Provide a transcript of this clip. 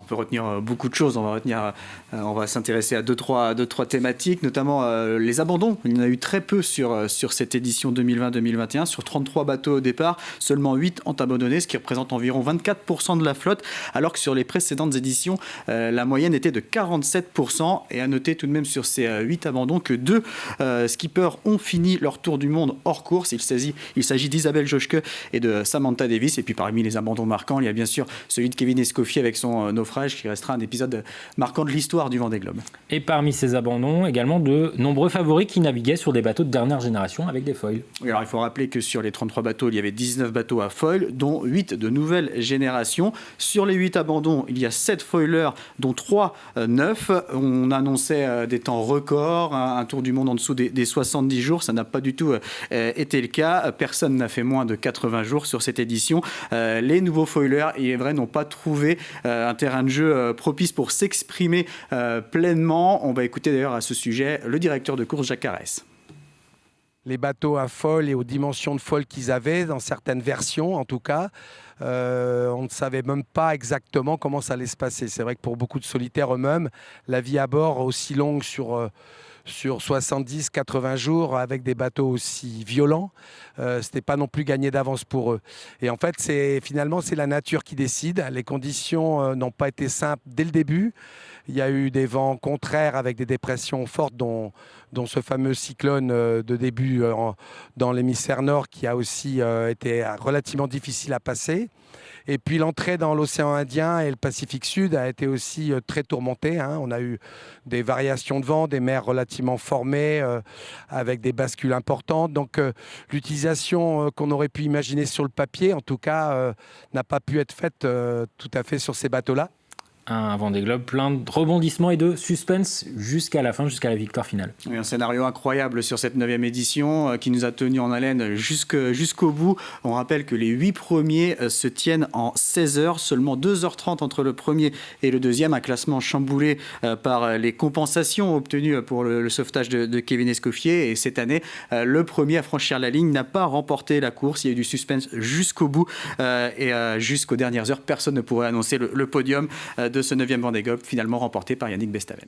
On peut retenir beaucoup de choses. On va s'intéresser à deux, trois thématiques, notamment les abandons. Il y en a eu très peu sur cette édition 2020-2021. Sur 33 bateaux au départ, seulement 8 ont abandonné, ce qui représente environ 24% de la flotte, alors que sur les précédentes éditions, la moyenne était de 47%. Et à noter tout de même sur ces 8 abandons que 2 skippers ont fini leur tour du monde hors course. Il s'agit d'Isabelle Joschke et de Samantha Davis. Et puis parmi les abandons marquants, il y a bien sûr celui de Kevin Escoffier avec son naufrage, qui restera un épisode marquant de l'histoire du Vendée Globe. Et parmi ces abandons, également de nombreux favoris qui naviguaient sur des bateaux de dernière génération avec des foils. Oui, alors il faut rappeler que sur les 33 bateaux, il y avait 19 bateaux à foil, dont 8 de nouvelle génération. Sur les 8 abandons, il y a 7 foilers, dont 3 neufs. On annonçait des temps records, un tour du monde en dessous des 70 jours. Ça n'a pas du tout été le cas. Personne n'a fait moins de 80 jours sur cette édition. Les nouveaux foilers, il est vrai, n'ont pas trouvé un terrain de jeu propice pour s'exprimer pleinement. On va écouter d'ailleurs à ce sujet le directeur de course Jacques Carès. Les bateaux à foil et aux dimensions de foil qu'ils avaient, dans certaines versions en tout cas, on ne savait même pas exactement comment ça allait se passer. C'est vrai que pour beaucoup de solitaires eux-mêmes, la vie à bord aussi longue sur 70-80 jours avec des bateaux aussi violents, c'était pas non plus gagné d'avance pour eux. Et en fait, finalement, c'est la nature qui décide. Les conditions n'ont pas été simples dès le début. Il y a eu des vents contraires avec des dépressions fortes, dont ce fameux cyclone de début dans l'hémisphère nord qui a aussi été relativement difficile à passer. Et puis l'entrée dans l'océan Indien et le Pacifique Sud a été aussi très tourmentée. On a eu des variations de vent, des mers relativement formées avec des bascules importantes. Donc l'utilisation qu'on aurait pu imaginer sur le papier, en tout cas, n'a pas pu être faite tout à fait sur ces bateaux-là. Un Vendée Globe plein de rebondissements et de suspense jusqu'à la fin, jusqu'à la victoire finale. Oui, un scénario incroyable sur cette 9e édition qui nous a tenus en haleine jusqu'au bout. On rappelle que les 8 premiers se tiennent en 16 heures, seulement 2h30 entre le premier et le deuxième. Un classement chamboulé par les compensations obtenues pour le sauvetage de Kevin Escoffier. Et cette année, le premier à franchir la ligne n'a pas remporté la course. Il y a eu du suspense jusqu'au bout et jusqu'aux dernières heures. Personne ne pourrait annoncer le podium de ce 9e Vendée Globe, finalement remporté par Yannick Bestaven.